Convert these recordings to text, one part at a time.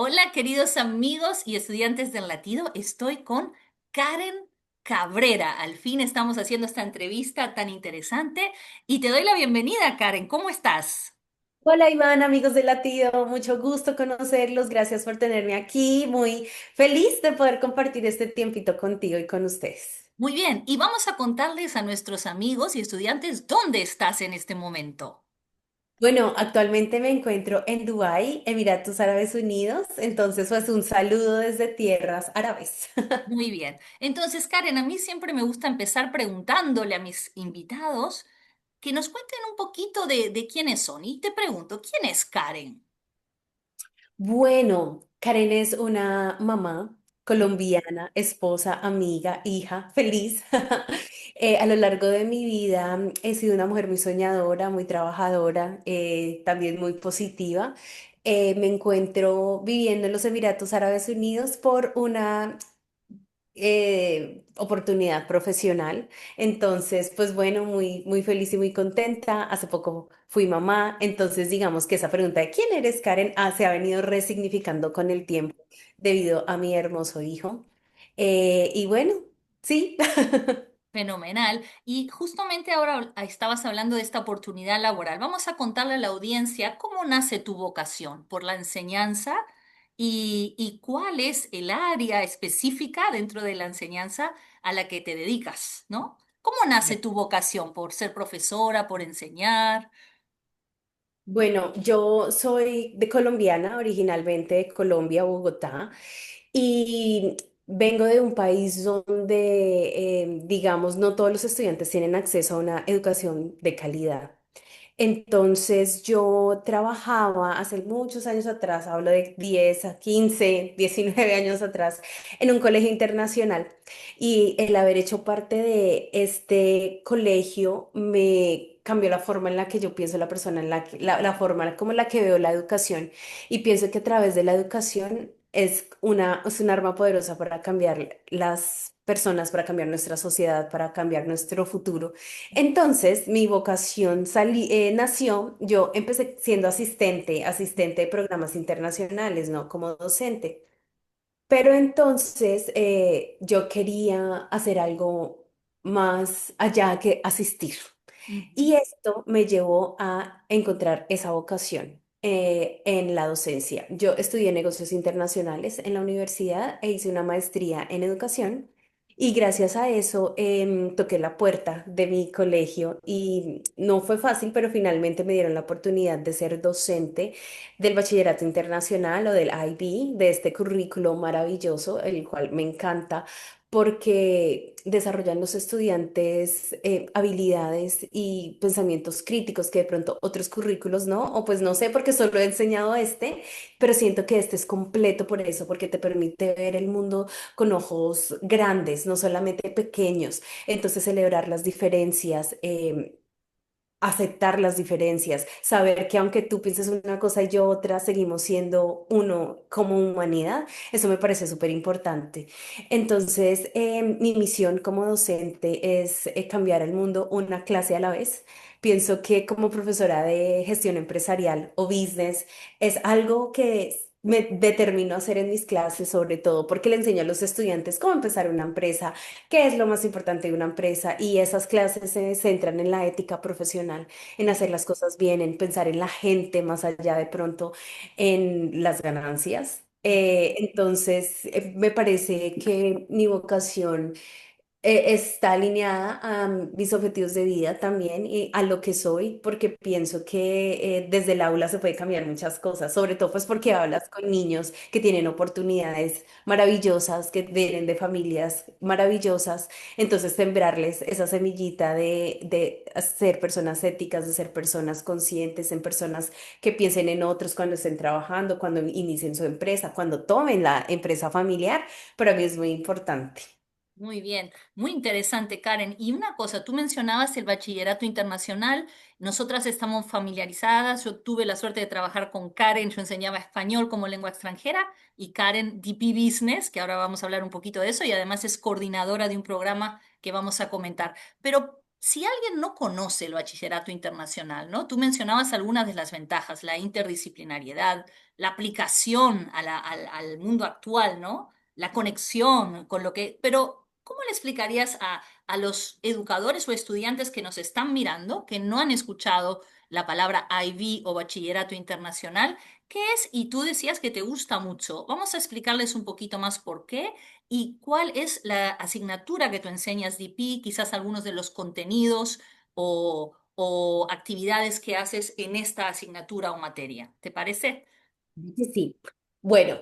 Hola, queridos amigos y estudiantes del Latido. Estoy con Karen Cabrera. Al fin estamos haciendo esta entrevista tan interesante y te doy la bienvenida, Karen. ¿Cómo estás? Hola Iván, amigos de Latido, mucho gusto conocerlos, gracias por tenerme aquí, muy feliz de poder compartir este tiempito contigo y con ustedes. Muy bien, y vamos a contarles a nuestros amigos y estudiantes dónde estás en este momento. Bueno, actualmente me encuentro en Dubái, Emiratos Árabes Unidos, entonces pues un saludo desde tierras árabes. Muy bien. Entonces, Karen, a mí siempre me gusta empezar preguntándole a mis invitados que nos cuenten un poquito de quiénes son. Y te pregunto, ¿quién es Karen? Bueno, Karen es una mamá colombiana, esposa, amiga, hija, feliz. A lo largo de mi vida he sido una mujer muy soñadora, muy trabajadora, también muy positiva. Me encuentro viviendo en los Emiratos Árabes Unidos por una oportunidad profesional. Entonces, pues bueno, muy feliz y muy contenta. Hace poco fui mamá, entonces digamos que esa pregunta de ¿quién eres, Karen? Se ha venido resignificando con el tiempo debido a mi hermoso hijo. Y bueno, sí. Fenomenal. Y justamente ahora estabas hablando de esta oportunidad laboral. Vamos a contarle a la audiencia cómo nace tu vocación por la enseñanza y cuál es el área específica dentro de la enseñanza a la que te dedicas, ¿no? ¿Cómo nace tu vocación? ¿Por ser profesora, por enseñar? Bueno, yo soy de colombiana, originalmente de Colombia, Bogotá. Y vengo de un país donde, digamos, no todos los estudiantes tienen acceso a una educación de calidad. Entonces yo trabajaba hace muchos años atrás, hablo de 10 a 15, 19 años atrás, en un colegio internacional. Y el haber hecho parte de este colegio me cambió la forma en la que yo pienso la persona, la forma como en la que veo la educación. Y pienso que a través de la educación es un arma poderosa para cambiar las personas, para cambiar nuestra sociedad, para cambiar nuestro futuro. Entonces, mi vocación nació, yo empecé siendo asistente de programas internacionales, ¿no? Como docente. Pero entonces yo quería hacer algo más allá que asistir. Ujú. Y esto me llevó a encontrar esa vocación en la docencia. Yo estudié negocios internacionales en la universidad e hice una maestría en educación. Y gracias a eso toqué la puerta de mi colegio y no fue fácil, pero finalmente me dieron la oportunidad de ser docente del Bachillerato Internacional o del IB, de este currículo maravilloso, el cual me encanta porque desarrollan los estudiantes habilidades y pensamientos críticos que de pronto otros currículos no, o pues no sé porque solo he enseñado este, pero siento que este es completo por eso, porque te permite ver el mundo con ojos grandes, no solamente pequeños. Entonces celebrar las diferencias. Aceptar las diferencias, saber que aunque tú pienses una cosa y yo otra, seguimos siendo uno como humanidad, eso me parece súper importante. Entonces, mi misión como docente es cambiar el mundo una clase a la vez. Pienso que como profesora de gestión empresarial o business es algo que me determino a hacer en mis clases, sobre todo porque le enseño a los estudiantes cómo empezar una empresa, qué es lo más importante de una empresa, y esas clases se centran en la ética profesional, en hacer las cosas bien, en pensar en la gente más allá de pronto en las ganancias. Entonces, me parece que mi vocación está alineada a mis objetivos de vida también y a lo que soy, porque pienso que desde el aula se puede cambiar muchas cosas, sobre todo pues porque hablas con niños que tienen oportunidades maravillosas, que vienen de familias maravillosas, entonces sembrarles esa semillita de ser personas éticas, de ser personas conscientes, en personas que piensen en otros cuando estén trabajando, cuando inicien su empresa, cuando tomen la empresa familiar, para mí es muy importante. Muy bien, muy interesante, Karen. Y una cosa, tú mencionabas el bachillerato internacional. Nosotras estamos familiarizadas. Yo tuve la suerte de trabajar con Karen. Yo enseñaba español como lengua extranjera y Karen DP Business, que ahora vamos a hablar un poquito de eso, y además es coordinadora de un programa que vamos a comentar. Pero Si alguien no conoce el bachillerato internacional, ¿no? Tú mencionabas algunas de las ventajas, la interdisciplinariedad, la aplicación al mundo actual, ¿no? La conexión con lo que... Pero, ¿cómo le explicarías a los educadores o estudiantes que nos están mirando, que no han escuchado la palabra IB o bachillerato internacional? ¿Qué es? Y tú decías que te gusta mucho. Vamos a explicarles un poquito más por qué y cuál es la asignatura que tú enseñas DP, quizás algunos de los contenidos o actividades que haces en esta asignatura o materia. ¿Te parece? Sí, sí. Bueno,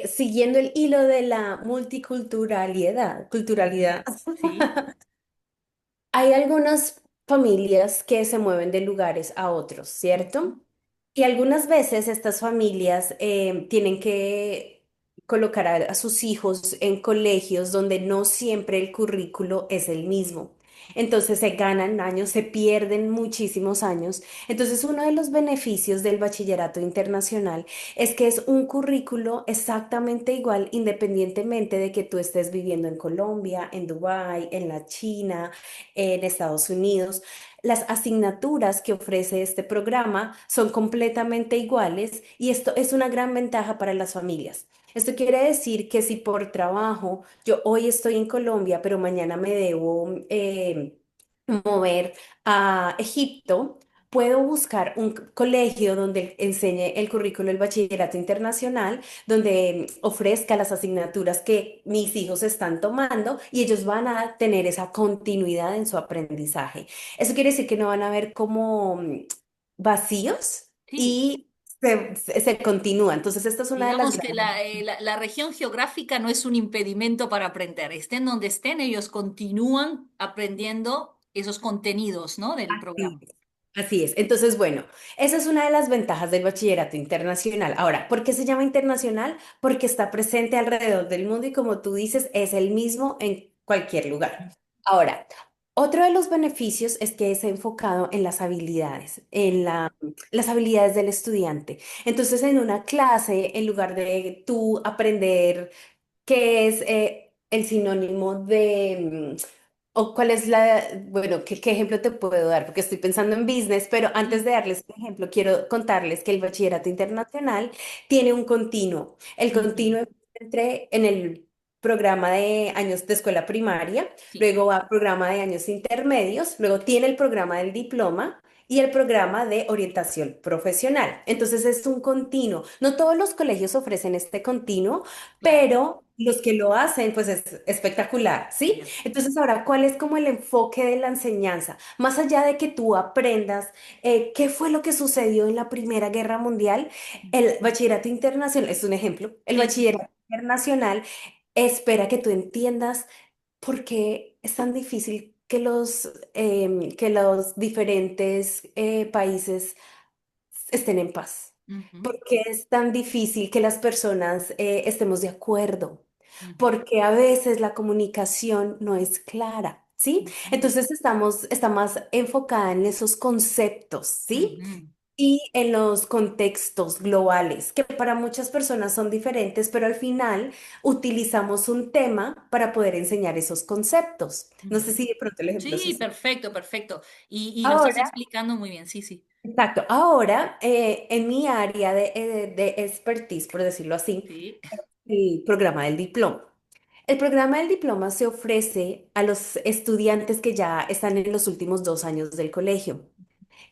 siguiendo el hilo de la Ujú. culturalidad, Sí. hay algunas familias que se mueven de lugares a otros, Ujú. ¿cierto? Y algunas veces estas familias tienen que colocar a sus hijos en colegios donde no siempre el currículo es el mismo. Entonces se ganan años, se pierden muchísimos años. Entonces uno de los beneficios del bachillerato internacional es que es un currículo exactamente igual independientemente de que tú estés viviendo en Colombia, en Dubái, en la China, en Estados Unidos. Las asignaturas que ofrece este programa son completamente iguales y esto es una gran ventaja para las familias. Esto quiere decir que si por trabajo yo hoy estoy en Colombia, pero mañana me debo mover a Egipto, puedo buscar un colegio donde enseñe el currículo del bachillerato internacional, donde ofrezca las asignaturas que mis hijos están tomando y ellos van a tener esa continuidad en su aprendizaje. Eso quiere decir que no van a ver como vacíos Sí. y se continúa. Entonces, esta es una de las Digamos que grandes. la región geográfica no es un impedimento para aprender. Estén donde estén, ellos continúan aprendiendo esos contenidos, ¿no? Del programa. Así es. Así es. Entonces, bueno, esa es una de las ventajas del bachillerato internacional. Ahora, ¿por qué se llama internacional? Porque está presente alrededor del mundo y como tú dices, es el mismo en cualquier lugar. Ahora, otro de los beneficios es que es enfocado en las habilidades, las habilidades del estudiante. Entonces, en una clase, en lugar de tú aprender qué es el sinónimo de, o cuál es bueno, qué ejemplo te puedo dar, porque estoy pensando en business, pero antes Sí. de darles un ejemplo, quiero contarles que el bachillerato internacional tiene un continuo. El Ujú. continuo entre en el programa de años de escuela primaria, Sí. luego va al programa de años intermedios, luego tiene el programa del diploma y el programa de orientación profesional. Entonces es un continuo. No todos los colegios ofrecen este continuo, Claro. pero los que lo hacen, pues es espectacular, ¿sí? Bien. Entonces, ahora, ¿cuál es como el enfoque de la enseñanza? Más allá de que tú aprendas qué fue lo que sucedió en la Primera Guerra Mundial, el bachillerato internacional, es un ejemplo, el Sí, sí, sí. bachillerato internacional espera que tú entiendas por qué es tan difícil que los diferentes países estén en paz. Ujú. ¿Por qué es tan difícil que las personas estemos de acuerdo? Ujú. Porque a veces la comunicación no es clara, ¿sí? Ujú. Entonces está más enfocada en esos conceptos, ¿sí? Ujú. Y en los contextos globales, que para muchas personas son diferentes, pero al final utilizamos un tema para poder enseñar esos conceptos. No sé Ujú. si de pronto el ejemplo sí. Sí, perfecto, perfecto. Y lo estás Ahora, explicando muy bien, sí, sí. exacto. Ahora, en mi área de expertise, por decirlo así, Sí. el programa del diploma. El programa del diploma se ofrece a los estudiantes que ya están en los últimos 2 años del colegio.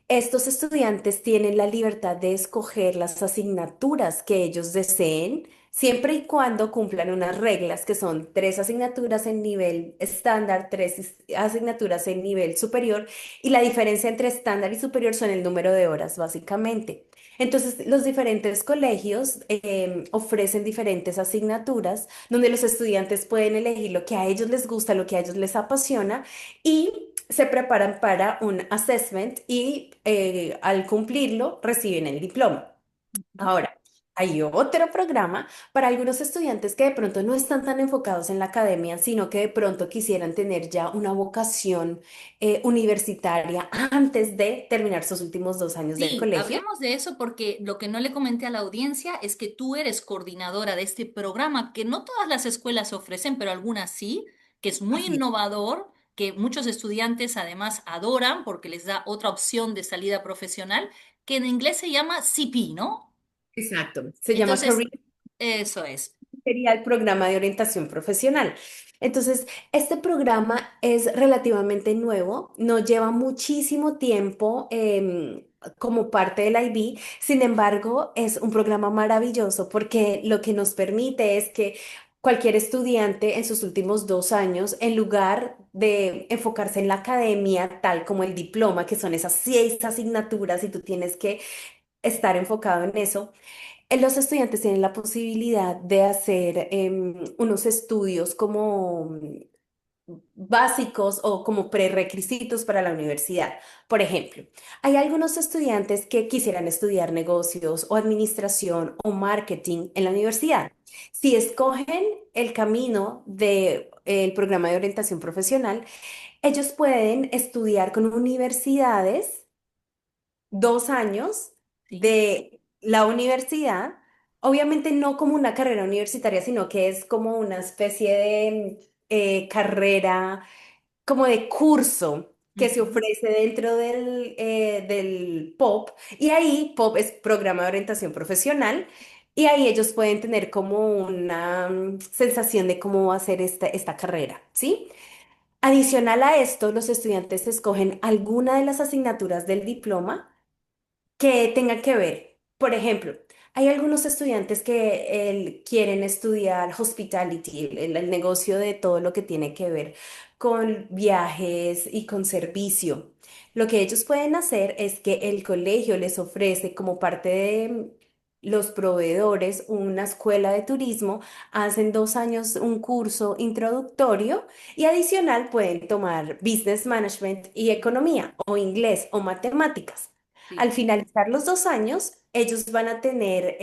Estos estudiantes tienen la libertad de escoger las asignaturas que ellos deseen, siempre y cuando cumplan unas reglas que son 3 asignaturas en nivel estándar, 3 asignaturas en nivel superior, y la diferencia entre estándar y superior son el número de horas, básicamente. Entonces, los diferentes colegios ofrecen diferentes asignaturas donde los estudiantes pueden elegir lo que a ellos les gusta, lo que a ellos les apasiona y se preparan para un assessment y al cumplirlo reciben el diploma. Ujú. Ahora, hay otro programa para algunos estudiantes que de pronto no están tan enfocados en la academia, sino que de pronto quisieran tener ya una vocación universitaria antes de terminar sus últimos 2 años del Sí, colegio. hablemos de eso porque lo que no le comenté a la audiencia es que tú eres coordinadora de este programa que no todas las escuelas ofrecen, pero algunas sí, que es muy Así es. innovador que muchos estudiantes además adoran porque les da otra opción de salida profesional, que en inglés se llama CP, ¿no? Exacto. Se llama Entonces, Career, eso es. sería el programa de orientación profesional. Entonces, este programa es relativamente nuevo, no lleva muchísimo tiempo como parte del IB. Sin embargo, es un programa maravilloso porque lo que nos permite es que cualquier estudiante en sus últimos 2 años, en lugar de enfocarse en la academia, tal como el diploma, que son esas 6 asignaturas y tú tienes que estar enfocado en eso, los estudiantes tienen la posibilidad de hacer unos estudios como básicos o como prerequisitos para la universidad. Por ejemplo, hay algunos estudiantes que quisieran estudiar negocios o administración o marketing en la universidad. Si escogen el camino del programa de orientación profesional, ellos pueden estudiar con universidades 2 años Sí. de la universidad, obviamente no como una carrera universitaria, sino que es como una especie de carrera, como de curso que se Ujú. ofrece dentro del POP, y ahí POP es Programa de Orientación Profesional. Y ahí ellos pueden tener como una sensación de cómo va a ser esta carrera, ¿sí? Adicional a esto, los estudiantes escogen alguna de las asignaturas del diploma que tenga que ver. Por ejemplo, hay algunos estudiantes que quieren estudiar hospitality, el negocio de todo lo que tiene que ver con viajes y con servicio. Lo que ellos pueden hacer es que el colegio les ofrece como parte de los proveedores una escuela de turismo, hacen 2 años un curso introductorio y adicional pueden tomar business management y economía o inglés o matemáticas. Al Sí. finalizar los 2 años, ellos van a tener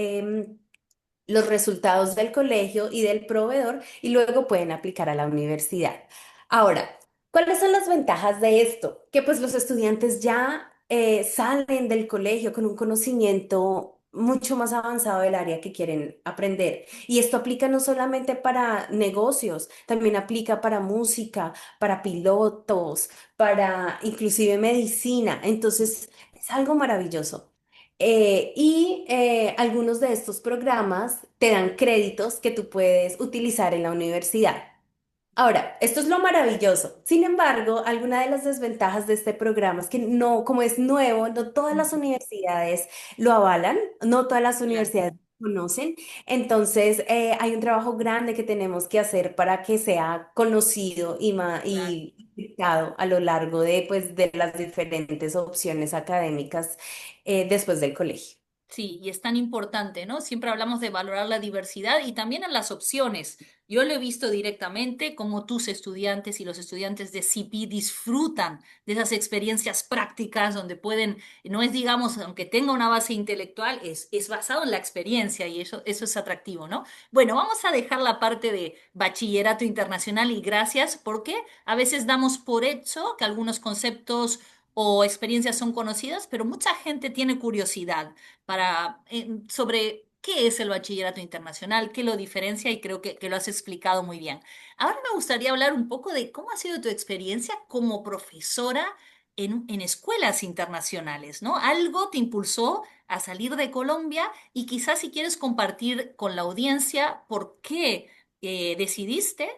los resultados del colegio y del proveedor y luego pueden aplicar a la universidad. Ahora, ¿cuáles son las ventajas de esto? Que pues los estudiantes ya salen del colegio con un conocimiento mucho más avanzado del área que quieren aprender. Y esto aplica no solamente para negocios, también aplica para música, para pilotos, para inclusive medicina. Entonces, es algo maravilloso. Algunos de estos programas te dan créditos que tú puedes utilizar en la universidad. Ahora, esto es lo maravilloso. Sin embargo, alguna de las desventajas de este programa es que no, como es nuevo, no todas las Ujú. universidades lo avalan, no todas las Claro, universidades lo conocen. Entonces, hay un trabajo grande que tenemos que hacer para que sea conocido claro. y aplicado a lo largo de, pues, de las diferentes opciones académicas después del colegio. Sí, y es tan importante, ¿no? Siempre hablamos de valorar la diversidad y también en las opciones. Yo lo he visto directamente como tus estudiantes y los estudiantes de CP disfrutan de esas experiencias prácticas donde pueden, no es, digamos, aunque tenga una base intelectual, es basado en la experiencia y eso es atractivo, ¿no? Bueno, vamos a dejar la parte de bachillerato internacional y gracias porque a veces damos por hecho que algunos conceptos o experiencias son conocidas, pero mucha gente tiene curiosidad sobre qué es el bachillerato internacional, qué lo diferencia y creo que lo has explicado muy bien. Ahora me gustaría hablar un poco de cómo ha sido tu experiencia como profesora en escuelas internacionales, ¿no? Algo te impulsó a salir de Colombia y quizás si quieres compartir con la audiencia por qué decidiste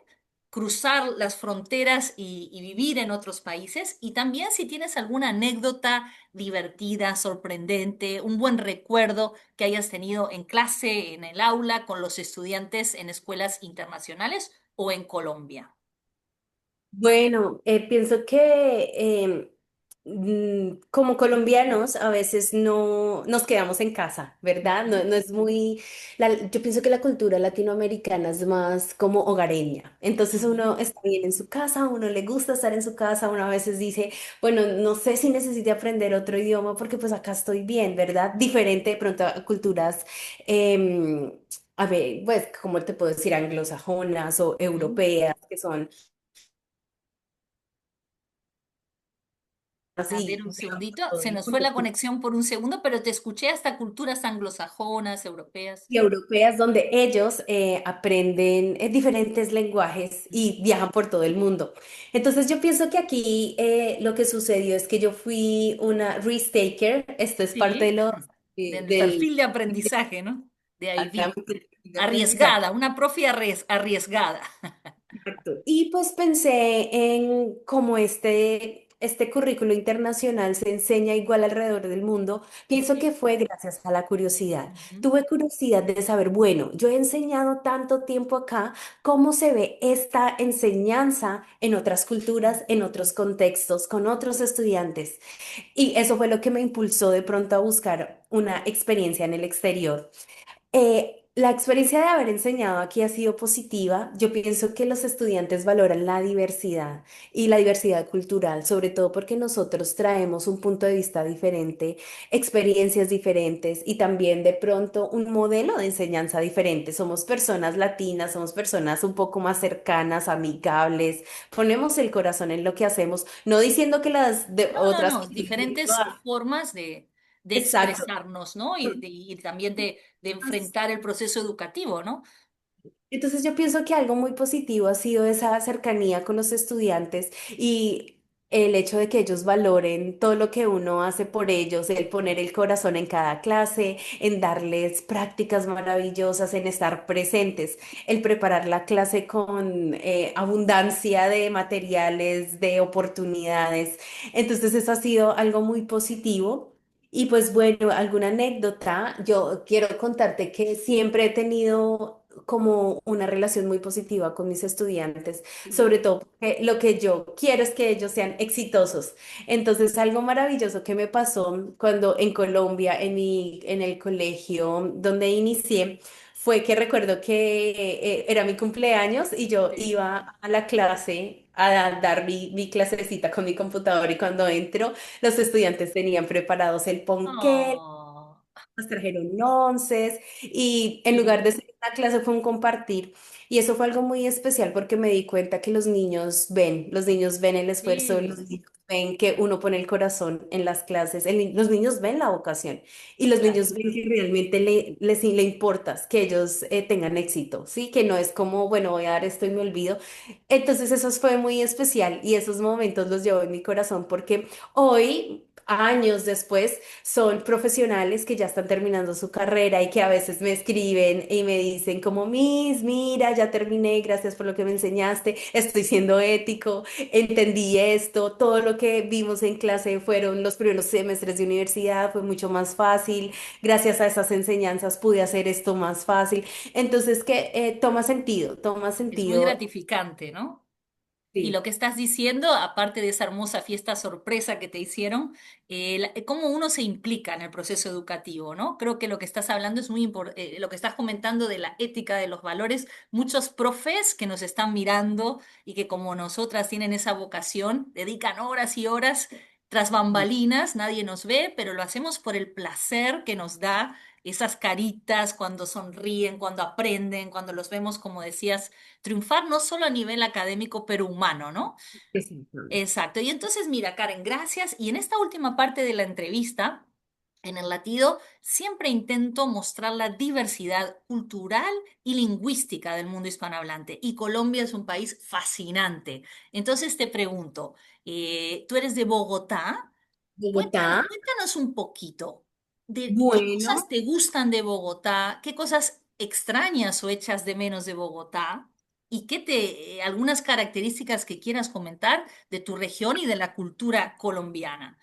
cruzar las fronteras y vivir en otros países y también si tienes alguna anécdota divertida, sorprendente, un buen recuerdo que hayas tenido en clase, en el aula, con los estudiantes en escuelas internacionales o en Colombia. Bueno, pienso que como colombianos a veces no nos quedamos en casa, ¿verdad? No, Ujú. no es muy, yo pienso que la cultura latinoamericana es más como hogareña. Entonces Ujú. uno está bien en su casa, a uno le gusta estar en su casa, uno a veces dice, bueno, no sé si necesite aprender otro idioma porque pues acá estoy bien, ¿verdad? Diferente de pronto a culturas, em, a ver, pues, ¿cómo te puedo decir? Anglosajonas o Ujú. europeas, que son A ver, y un viajamos segundito. a todo Se el nos fue mundo. la conexión por un segundo, pero te escuché hasta culturas anglosajonas, europeas. Y europeas donde ellos aprenden diferentes lenguajes y viajan por todo el mundo. Entonces yo pienso que aquí lo que sucedió es que yo fui una risk taker, esto es parte de Sí, los del del perfil de aprendizaje, ¿no? De IB. de aprendizaje. Arriesgada, una profe arriesgada. Exacto. Y pues pensé en cómo este currículo internacional se enseña igual alrededor del mundo. Pienso que Sí. fue gracias a la curiosidad. Ujú, Tuve curiosidad de saber, bueno, yo he enseñado tanto tiempo acá, ¿cómo se ve esta enseñanza en otras culturas, en otros contextos, con otros estudiantes? Y eso fue lo que me impulsó de pronto a buscar una experiencia en el exterior. La experiencia de haber enseñado aquí ha sido positiva. Yo pienso que los estudiantes valoran la diversidad y la diversidad cultural, sobre todo porque nosotros traemos un punto de vista diferente, experiencias diferentes y también de pronto un modelo de enseñanza diferente. Somos personas latinas, somos personas un poco más cercanas, amigables, ponemos el corazón en lo que hacemos, no diciendo que las de No, no, otras no, culturas no lo diferentes hagan. formas de Exacto. expresarnos, ¿no? Y también de enfrentar el proceso educativo, ¿no? Entonces yo pienso que algo muy positivo ha sido esa cercanía con los estudiantes y el hecho de que ellos valoren todo lo que uno hace por ellos, el poner el corazón en cada clase, en darles prácticas maravillosas, en estar presentes, el preparar la clase con abundancia de materiales, de oportunidades. Entonces eso ha sido algo muy positivo. Y pues bueno, alguna anécdota, yo quiero contarte que siempre he tenido como una relación muy positiva con mis estudiantes, Sí. sobre todo porque lo que yo quiero es que ellos sean exitosos. Entonces, algo maravilloso que me pasó cuando en Colombia, en el colegio donde inicié, fue que recuerdo que era mi cumpleaños y yo Sí. iba a la clase a dar mi clasecita con mi computador y cuando entro, los estudiantes tenían preparados el ponqué, Oh, nos trajeron onces y en lugar sí, de ser una clase fue un compartir. Y eso fue algo muy especial porque me di cuenta que los niños ven el esfuerzo, los sí, niños ven que uno pone el corazón en las clases, los niños ven la vocación y los claro. niños ven que realmente le importa que ellos tengan éxito, ¿sí? Que no es como, bueno, voy a dar esto y me olvido. Entonces eso fue muy especial y esos momentos los llevo en mi corazón porque hoy, años después, son profesionales que ya están terminando su carrera y que a veces me escriben y me dicen como, Miss, mira, ya terminé, gracias por lo que me enseñaste, estoy siendo ético, entendí esto, todo lo que vimos en clase fueron los primeros semestres de universidad, fue mucho más fácil, gracias a esas enseñanzas pude hacer esto más fácil. Entonces, que toma Es muy sentido, gratificante, ¿no? Y lo sí. que estás diciendo, aparte de esa hermosa fiesta sorpresa que te hicieron, cómo uno se implica en el proceso educativo, ¿no? Creo que lo que estás hablando es muy importante, lo que estás comentando de la ética, de los valores, muchos profes que nos están mirando y que como nosotras tienen esa vocación, dedican horas y horas tras bambalinas, nadie nos ve, pero lo hacemos por el placer que nos da esas caritas cuando sonríen, cuando aprenden, cuando los vemos, como decías, triunfar no solo a nivel académico, pero humano, ¿no? Exactamente. Exacto. Y entonces, mira, Karen, gracias. Y en esta última parte de la entrevista, en el latido, siempre intento mostrar la diversidad cultural y lingüística del mundo hispanohablante. Y Colombia es un país fascinante. Entonces te pregunto, tú eres de Bogotá. Bogotá, Cuéntanos un poquito de qué cosas bueno. te gustan de Bogotá, qué cosas extrañas o echas de menos de Bogotá y algunas características que quieras comentar de tu región y de la cultura colombiana.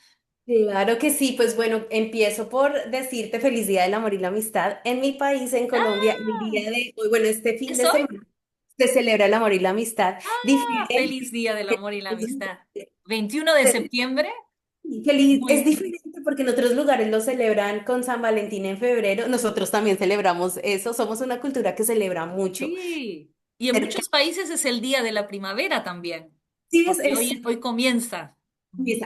Claro que sí, pues bueno, empiezo por decirte feliz Día del Amor y la Amistad. En mi país, en Colombia, el Ah, día de hoy, bueno, este ¿qué fin de soy? semana se celebra el amor y la amistad. Ah, feliz Diferente. Día del Amor y la Amistad. 21 de septiembre. Feliz, Muy es bien. diferente porque en otros lugares lo celebran con San Valentín en febrero. Nosotros también celebramos eso. Somos una cultura que celebra mucho. Sí. Y en muchos países es el Día de la Primavera también, Sí, porque es hoy comienza.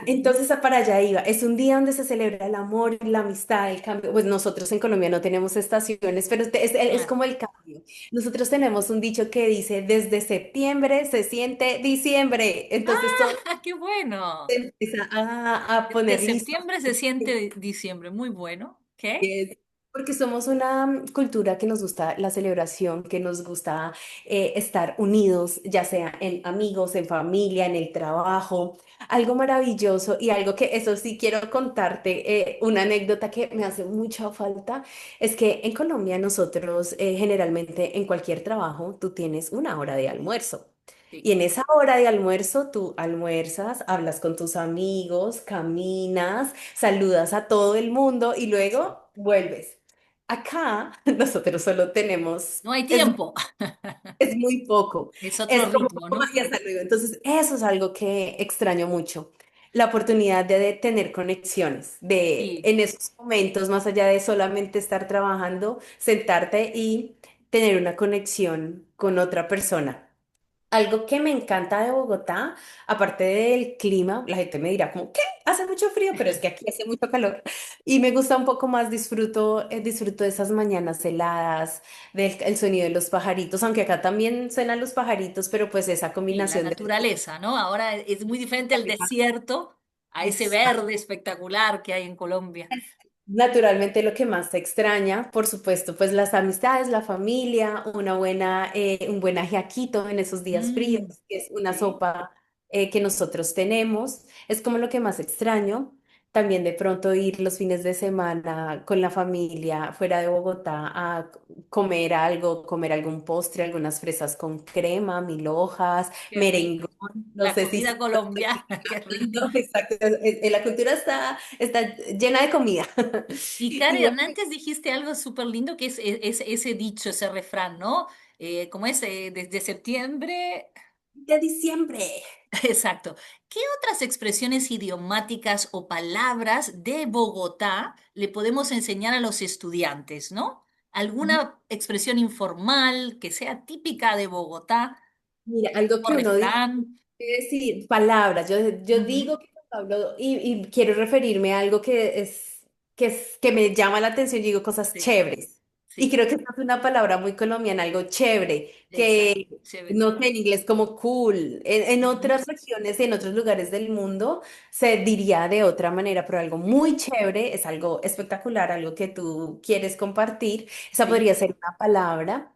Entonces para allá iba. Es un día donde se celebra el amor, la amistad, el cambio. Pues nosotros en Colombia no tenemos estaciones, pero es Claro. como el cambio. Nosotros tenemos un dicho que dice, desde septiembre se siente diciembre. Entonces todo ¡Ah, qué bueno! empieza a De poner listo. septiembre se siente diciembre. Muy bueno. ¿Qué? Es porque somos una cultura que nos gusta la celebración, que nos gusta estar unidos, ya sea en amigos, en familia, en el trabajo. Algo maravilloso y algo que eso sí quiero contarte, una anécdota que me hace mucha falta, es que en Colombia nosotros generalmente en cualquier trabajo tú tienes una hora de almuerzo. Sí. Y en esa hora de almuerzo tú almuerzas, hablas con tus amigos, caminas, saludas a todo el mundo y Sí. luego vuelves. Acá nosotros solo tenemos, No hay es, tiempo. es muy poco, Es otro es como ritmo, toma ¿no? y hasta luego. Entonces, eso es algo que extraño mucho, la oportunidad de tener conexiones, de Sí. en esos momentos, más allá de solamente estar trabajando, sentarte y tener una conexión con otra persona. Algo que me encanta de Bogotá, aparte del clima, la gente me dirá como, ¿qué? Hace mucho frío, pero es que aquí hace mucho calor. Y me gusta un poco más, disfruto de esas mañanas heladas, del el sonido de los pajaritos, aunque acá también suenan los pajaritos, pero pues esa Y la combinación de... naturaleza, ¿no? Ahora es muy diferente el desierto a ese verde espectacular que hay en Colombia. Naturalmente lo que más se extraña, por supuesto, pues las amistades, la familia, un buen ajiaquito en esos días fríos, Mm, que es una sí. sopa que nosotros tenemos, es como lo que más extraño. También de pronto ir los fines de semana con la familia fuera de Bogotá a comer algo, comer algún postre, algunas fresas con crema, mil hojas, Qué rico. merengón, no La sé si... comida colombiana, qué rico. Exacto, la cultura está llena de comida. Y Y bueno, Karen, antes dijiste algo súper lindo que es ese dicho, ese refrán, ¿no? Como es desde septiembre. de diciembre. Exacto. ¿Qué otras expresiones idiomáticas o palabras de Bogotá le podemos enseñar a los estudiantes, ¿no? ¿Alguna expresión informal que sea típica de Bogotá Mira, algo o que uno dice, refrán? es decir, palabras. Yo Ujú. digo que cuando hablo y quiero referirme a algo que me llama la atención, yo digo cosas Sí, chéveres. Y sí, creo que esta es una palabra muy colombiana, algo chévere, exacto, que chévere. no sé, en inglés como cool. En Ujú. otras regiones, en otros lugares del mundo, se diría de otra manera, pero algo Sí, muy chévere, es algo espectacular, algo que tú quieres compartir. Esa sí. podría ser una palabra.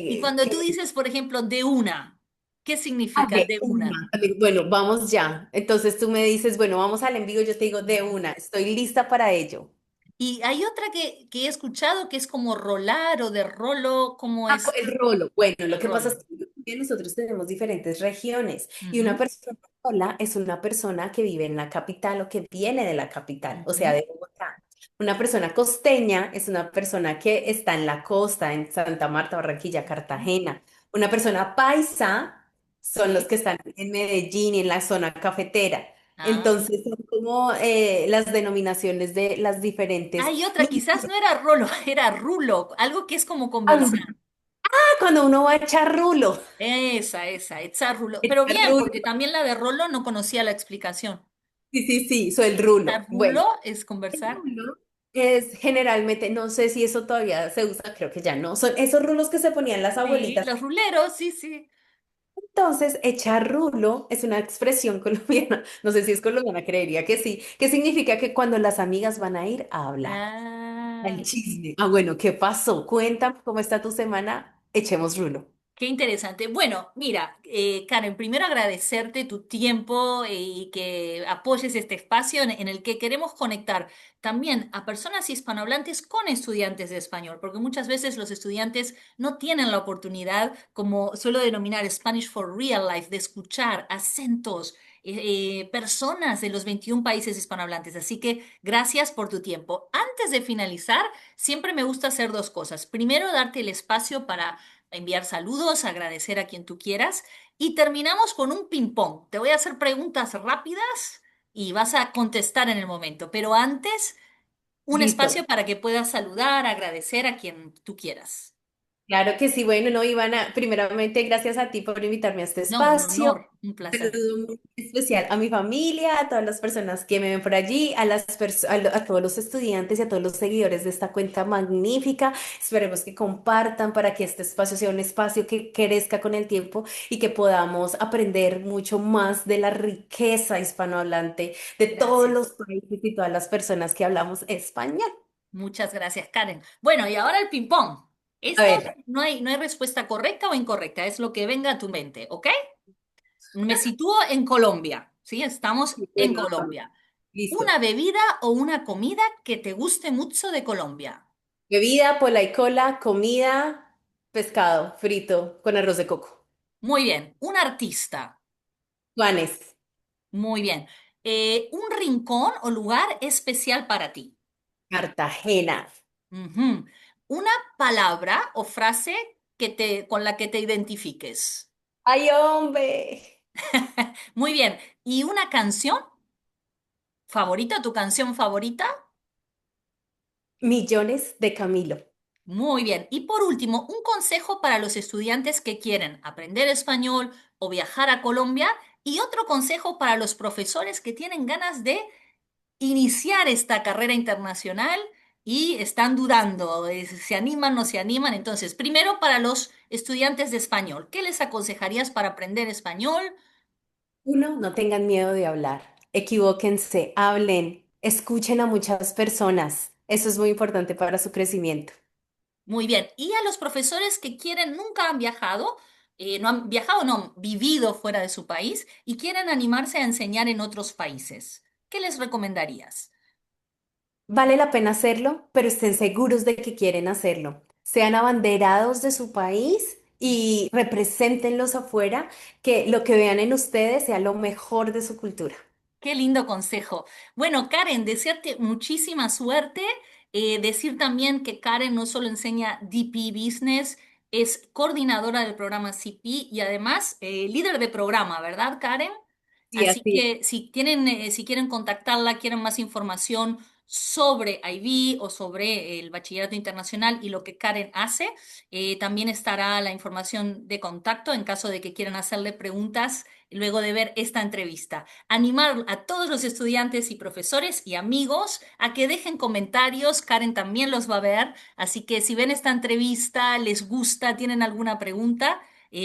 Y eh, cuando tú dices, por ejemplo, de una, ¿qué significa de de una? una. Bueno, vamos ya. Entonces tú me dices, bueno, vamos al envío, yo te digo de Ujú. una, estoy lista para ello. Y hay otra que he escuchado que es como rolar o de rolo, ¿cómo Ah, es el rolo. Bueno, lo el que pasa es rolo? que nosotros tenemos diferentes regiones y una Ujú, persona rola es una persona que vive en la capital o que viene de la capital, o sea, ujú, de Bogotá. Una persona costeña es una persona que está en la costa, en Santa Marta, Barranquilla, ujú. Cartagena. Una persona paisa son los Sí. que están en Medellín y en la zona cafetera. Ah. Entonces son como las denominaciones de las diferentes. Hay otra, quizás no era rolo, era rulo, algo que es como conversar. Cuando uno va a echar rulo. Esa, echar rulo. Pero Echar bien, rulo. porque también la de rolo no conocía la explicación. Sí, sí, sí, soy el Echar rulo. Bueno, rulo es el conversar. rulo es generalmente, no sé si eso todavía se usa, creo que ya no, son esos rulos que se ponían las Sí, abuelitas. los ruleros, sí, sí. Entonces, echar rulo es una expresión colombiana, no sé si es colombiana, creería que sí, que significa que cuando las amigas van a ir a hablar, al Ah. chisme. Ah, bueno, ¿qué pasó? Cuéntame cómo está tu semana, echemos rulo. Qué interesante. Bueno, mira, Karen, primero agradecerte tu tiempo y que apoyes este espacio en el que queremos conectar también a personas hispanohablantes con estudiantes de español, porque muchas veces los estudiantes no tienen la oportunidad, como suelo denominar Spanish for Real Life, de escuchar acentos, personas de los 21 países hispanohablantes. Así que gracias por tu tiempo. Antes de finalizar, siempre me gusta hacer dos cosas. Primero, darte el espacio para enviar saludos, agradecer a quien tú quieras y terminamos con un ping-pong. Te voy a hacer preguntas rápidas y vas a contestar en el momento, pero antes un Listo. espacio para que puedas saludar, agradecer a quien tú quieras. Claro que sí, bueno, no, Ivana, primeramente gracias a ti por invitarme a este No, un espacio. honor, un placer. Saludo muy especial a mi familia, a todas las personas que me ven por allí, a todos los estudiantes y a todos los seguidores de esta cuenta magnífica. Esperemos que compartan para que este espacio sea un espacio que crezca con el tiempo y que podamos aprender mucho más de la riqueza hispanohablante de todos Gracias. los países y todas las personas que hablamos español. Muchas gracias, Karen. Bueno, y ahora el ping-pong. A Esto ver, no hay respuesta correcta o incorrecta, es lo que venga a tu mente, ¿ok? Me sitúo en Colombia, ¿sí? Estamos en Colombia. listo. ¿Una bebida o una comida que te guste mucho de Colombia? Bebida, pola y cola, comida, pescado frito con arroz de coco. Muy bien. ¿Un artista? Juanes, Muy bien. ¿Un rincón o lugar especial para ti? Cartagena. Ujú. ¿Una palabra o frase con la que te identifiques? ¡Ay, hombre! Muy bien. ¿Y una canción favorita, tu canción favorita? Millones de Camilo. Muy bien. Y por último, un consejo para los estudiantes que quieren aprender español o viajar a Colombia y otro consejo para los profesores que tienen ganas de iniciar esta carrera internacional y están dudando, se animan, no se animan. Entonces, primero para los estudiantes de español, ¿qué les aconsejarías para aprender español? Uno, no tengan miedo de hablar. Equivóquense, hablen, escuchen a muchas personas. Eso es muy importante para su crecimiento. Muy bien. Y a los profesores que quieren, nunca han viajado, no han viajado, no, han vivido fuera de su país y quieren animarse a enseñar en otros países, ¿qué les recomendarías? Vale la pena hacerlo, pero estén seguros de que quieren hacerlo. Sean abanderados de su país y represéntenlos afuera, que lo que vean en ustedes sea lo mejor de su cultura. Qué lindo consejo. Bueno, Karen, desearte muchísima suerte. Decir también que Karen no solo enseña DP Business, es coordinadora del programa CP y además líder de programa, ¿verdad, Karen? Sí, Así así que si quieren contactarla, quieren más información sobre IB o sobre el bachillerato internacional y lo que Karen hace, también estará la información de contacto en caso de que quieran hacerle preguntas luego de ver esta entrevista. Animar a todos los estudiantes y profesores y amigos a que dejen comentarios. Karen también los va a ver. Así que si ven esta entrevista, les gusta, tienen alguna pregunta,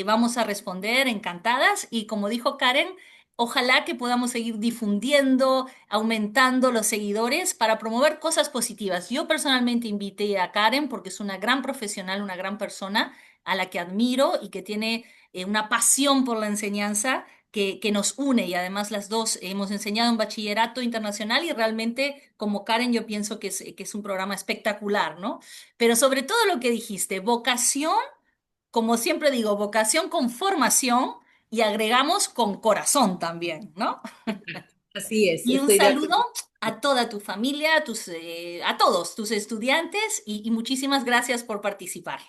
vamos a responder encantadas. Y como dijo Karen, ojalá que podamos seguir difundiendo, aumentando los seguidores para promover cosas positivas. Yo personalmente invité a Karen porque es una gran profesional, una gran persona a la que admiro y que tiene una pasión por la enseñanza que nos une y además las dos hemos enseñado en bachillerato internacional y realmente como Karen yo pienso que es un programa espectacular, ¿no? Pero sobre todo lo que dijiste, vocación, como siempre digo, vocación con formación y agregamos con corazón también, ¿no? así es, Y un estoy de saludo acuerdo. a toda tu familia, a todos tus estudiantes y muchísimas gracias por participar.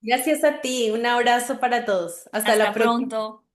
Gracias a ti, un abrazo para todos. Hasta la Hasta próxima. pronto.